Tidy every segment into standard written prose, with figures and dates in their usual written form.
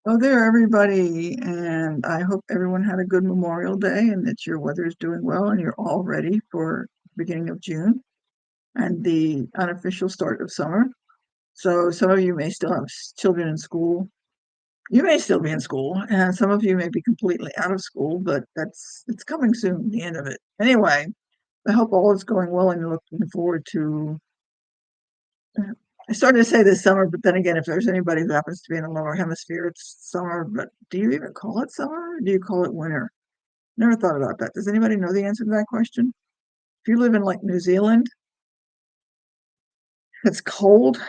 Oh there, everybody, and I hope everyone had a good Memorial Day and that your weather is doing well and you're all ready for the beginning of June and the unofficial start of summer. So some of you may still have children in school. You may still be in school, and some of you may be completely out of school, but it's coming soon, the end of it. Anyway, I hope all is going well and you're looking forward to I started to say this summer, but then again, if there's anybody who happens to be in the lower hemisphere, it's summer. But do you even call it summer or do you call it winter? Never thought about that. Does anybody know the answer to that question? If you live in like New Zealand, it's cold.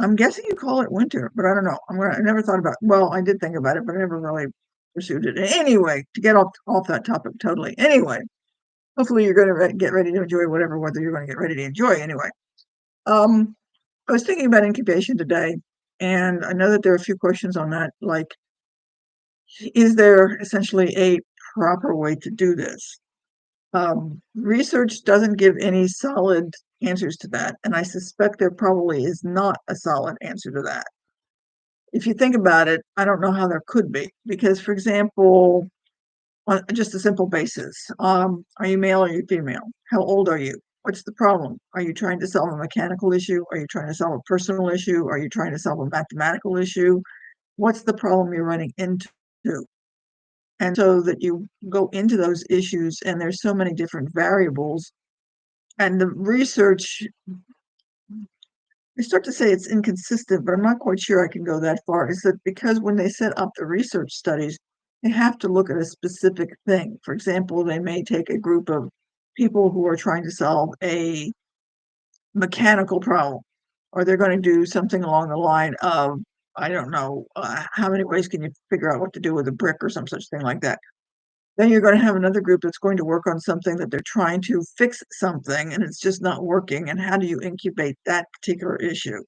I'm guessing you call it winter, but I don't know. I never thought about. Well, I did think about it, but I never really pursued it. Anyway, to get off that topic totally. Anyway, hopefully you're going to get ready to enjoy whatever weather you're going to get ready to enjoy. Anyway, um, I was thinking about incubation today, and I know that there are a few questions on that, like, is there essentially a proper way to do this? Research doesn't give any solid answers to that, and I suspect there probably is not a solid answer to that. If you think about it, I don't know how there could be, because, for example, on just a simple basis, are you male or are you female? How old are you? What's the problem? Are you trying to solve a mechanical issue? Are you trying to solve a personal issue? Are you trying to solve a mathematical issue? What's the problem you're running into? And so that you go into those issues, and there's so many different variables. And the research, I start to say it's inconsistent, but I'm not quite sure I can go that far. Is that because when they set up the research studies, they have to look at a specific thing. For example, they may take a group of people who are trying to solve a mechanical problem, or they're going to do something along the line of, I don't know, how many ways can you figure out what to do with a brick or some such thing like that. Then you're going to have another group that's going to work on something that they're trying to fix something and it's just not working. And how do you incubate that particular issue?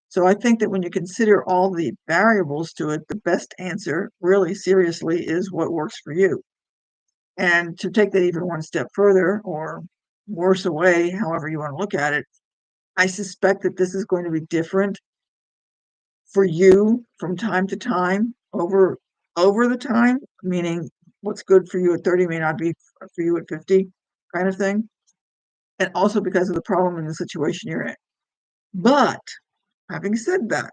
So I think that when you consider all the variables to it, the best answer really seriously is what works for you. And to take that even one step further or worse away, however you want to look at it, I suspect that this is going to be different for you from time to time over the time, meaning what's good for you at 30 may not be for you at 50, kind of thing. And also because of the problem and the situation you're in. But having said that,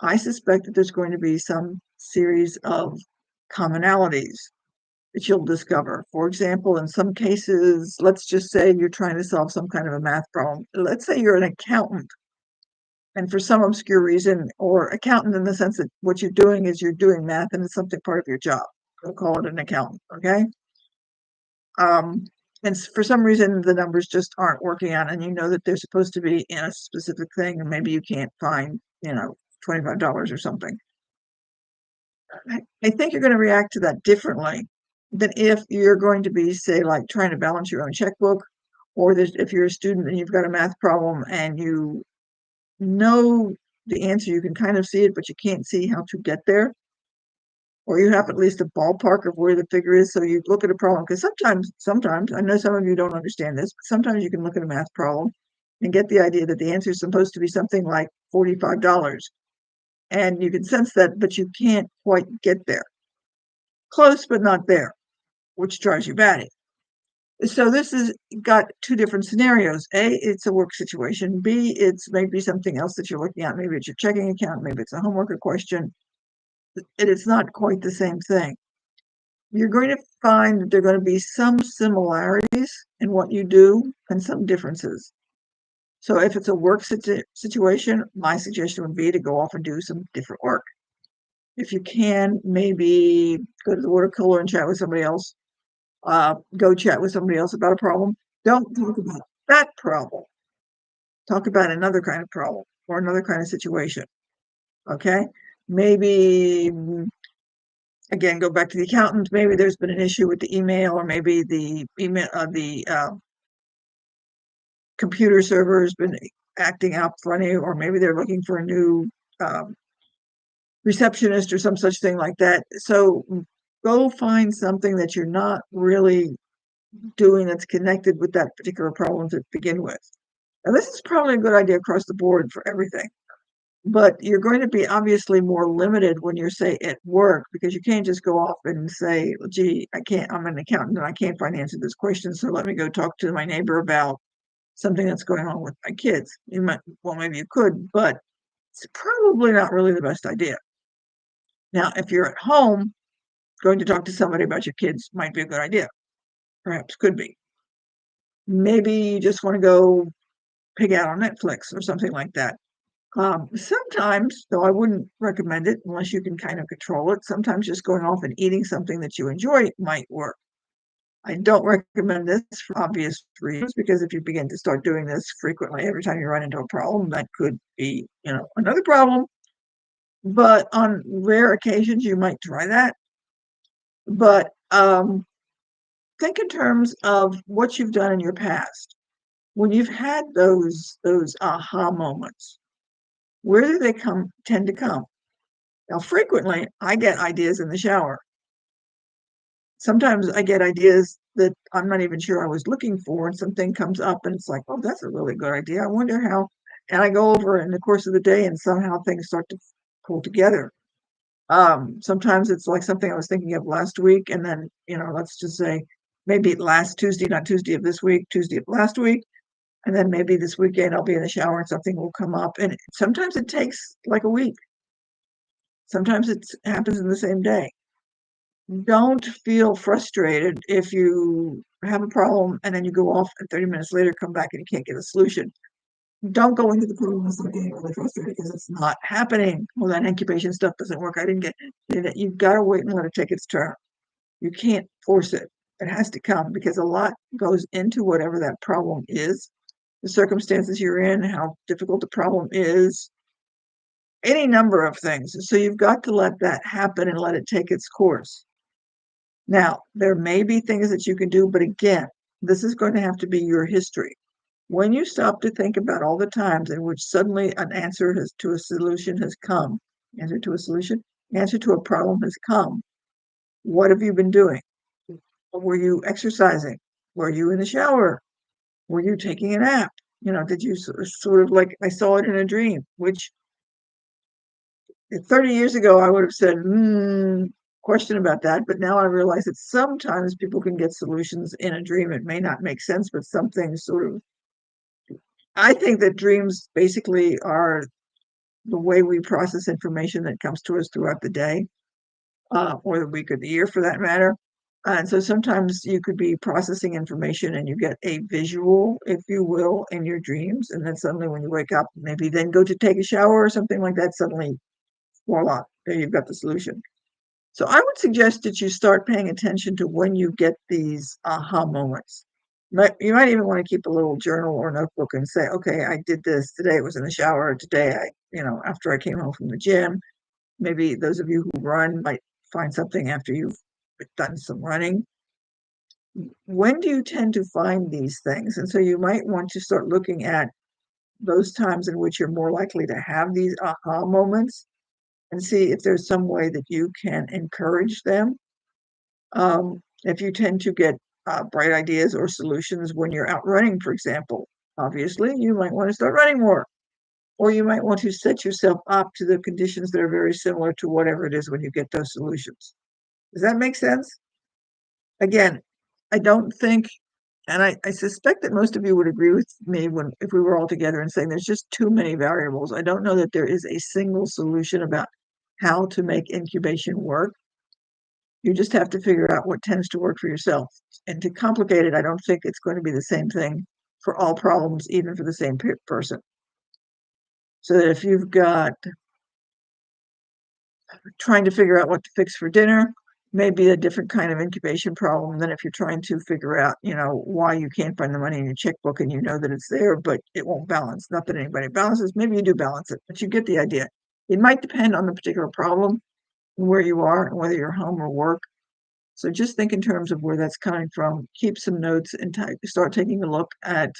I suspect that there's going to be some series of commonalities that you'll discover. For example, in some cases, let's just say you're trying to solve some kind of a math problem. Let's say you're an accountant, and for some obscure reason, or accountant in the sense that what you're doing is you're doing math and it's something part of your job. We'll call it an accountant, okay? Um, and for some reason, the numbers just aren't working out, and you know that they're supposed to be in a specific thing, and maybe you can't find, $25 or something. I think you're going to react to that differently than if you're going to be, say, like trying to balance your own checkbook, or if you're a student and you've got a math problem and you know the answer, you can kind of see it, but you can't see how to get there, or you have at least a ballpark of where the figure is. So you look at a problem, because sometimes, I know some of you don't understand this, but sometimes you can look at a math problem and get the idea that the answer is supposed to be something like $45. And you can sense that, but you can't quite get there. Close, but not there, which drives you batty. So this has got two different scenarios. A, it's a work situation. B, it's maybe something else that you're looking at. Maybe it's your checking account. Maybe it's a homework question. It's not quite the same thing. You're going to find that there are going to be some similarities in what you do and some differences. So if it's a work situation, my suggestion would be to go off and do some different work. If you can, maybe go to the water cooler and chat with somebody else. Go chat with somebody else about a problem. Don't talk about that problem. Talk about another kind of problem or another kind of situation. Okay? Maybe again, go back to the accountant. Maybe there's been an issue with the email, or maybe the email, the computer server has been acting out funny, or maybe they're looking for a new receptionist or some such thing like that. So go find something that you're not really doing that's connected with that particular problem to begin with. And this is probably a good idea across the board for everything. but you're going to be obviously more limited when you're, say, at work, because you can't just go off and say, gee, I'm an accountant and I can't find the answer to this question, so let me go talk to my neighbor about something that's going on with my kids. You might, well, maybe you could, but it's probably not really the best idea. Now, if you're at home, going to talk to somebody about your kids might be a good idea. Perhaps could be. Maybe you just want to go pig out on Netflix or something like that. Sometimes, though I wouldn't recommend it unless you can kind of control it, sometimes just going off and eating something that you enjoy might work. I don't recommend this for obvious reasons, because if you begin to start doing this frequently, every time you run into a problem, that could be, another problem. But on rare occasions, you might try that. But think in terms of what you've done in your past. When you've had those aha moments, where do they tend to come? Now, frequently, I get ideas in the shower. Sometimes I get ideas that I'm not even sure I was looking for, and something comes up and it's like, oh, that's a really good idea. I wonder how. And I go over in the course of the day and somehow things start to pull together. Sometimes it's like something I was thinking of last week, and then, let's just say maybe last Tuesday, not Tuesday of this week, Tuesday of last week. And then maybe this weekend I'll be in the shower and something will come up. And sometimes it takes like a week. Sometimes it happens in the same day. Don't feel frustrated if you have a problem and then you go off and 30 minutes later come back and you can't get a solution. Don't go into the problem and start getting really frustrated because it's not happening. Well, that incubation stuff doesn't work. I didn't get it. You've got to wait and let it take its turn. You can't force it. It has to come, because a lot goes into whatever that problem is, the circumstances you're in, how difficult the problem is, any number of things. So you've got to let that happen and let it take its course. Now, there may be things that you can do, but again, this is going to have to be your history. When you stop to think about all the times in which suddenly an answer to a solution has come, answer to a problem has come, what have you been doing? Were you exercising? Were you in the shower? Were you taking a nap? Did you sort of like, I saw it in a dream, which 30 years ago I would have said, question about that. But now I realize that sometimes people can get solutions in a dream. It may not make sense, but some things sort of, I think that dreams basically are the way we process information that comes to us throughout the day, or the week or the year for that matter. And so sometimes you could be processing information and you get a visual, if you will, in your dreams. And then suddenly when you wake up, maybe then go to take a shower or something like that, suddenly, voila, there you've got the solution. So I would suggest that you start paying attention to when you get these aha moments. You might even want to keep a little journal or notebook and say, okay, I did this today. It was in the shower. Today, after I came home from the gym. Maybe those of you who run might find something after you've done some running. When do you tend to find these things? And so you might want to start looking at those times in which you're more likely to have these aha moments and see if there's some way that you can encourage them. If you tend to get bright ideas or solutions when you're out running, for example, obviously you might want to start running more, or you might want to set yourself up to the conditions that are very similar to whatever it is when you get those solutions. Does that make sense? Again, I don't think, and I suspect that most of you would agree with me if we were all together and saying there's just too many variables. I don't know that there is a single solution about how to make incubation work. You just have to figure out what tends to work for yourself. And to complicate it, I don't think it's going to be the same thing for all problems, even for the same person. So that if you've got trying to figure out what to fix for dinner, maybe a different kind of incubation problem than if you're trying to figure out, why you can't find the money in your checkbook and you know that it's there, but it won't balance. Not that anybody balances. Maybe you do balance it, but you get the idea. It might depend on the particular problem and where you are and whether you're home or work. So just think in terms of where that's coming from. Keep some notes and start taking a look at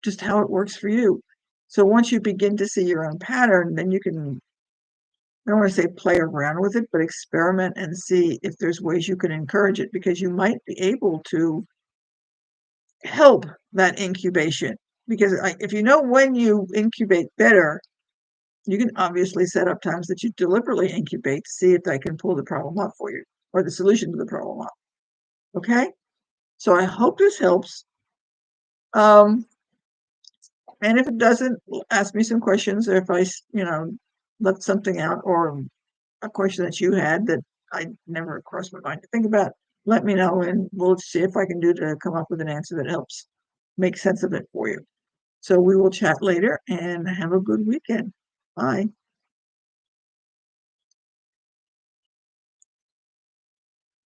just how it works for you. So once you begin to see your own pattern, then you can, I don't want to say play around with it, but experiment and see if there's ways you can encourage it, because you might be able to help that incubation. Because if you know when you incubate better, You can obviously set up times that you deliberately incubate to see if they can pull the problem up for you or the solution to the problem up. Okay? So I hope this helps. And if it doesn't, ask me some questions, or if I, left something out, or a question that you had that I never crossed my mind to think about, let me know, and we'll see if I can do to come up with an answer that helps make sense of it for you. So we will chat later, and have a good weekend. Bye.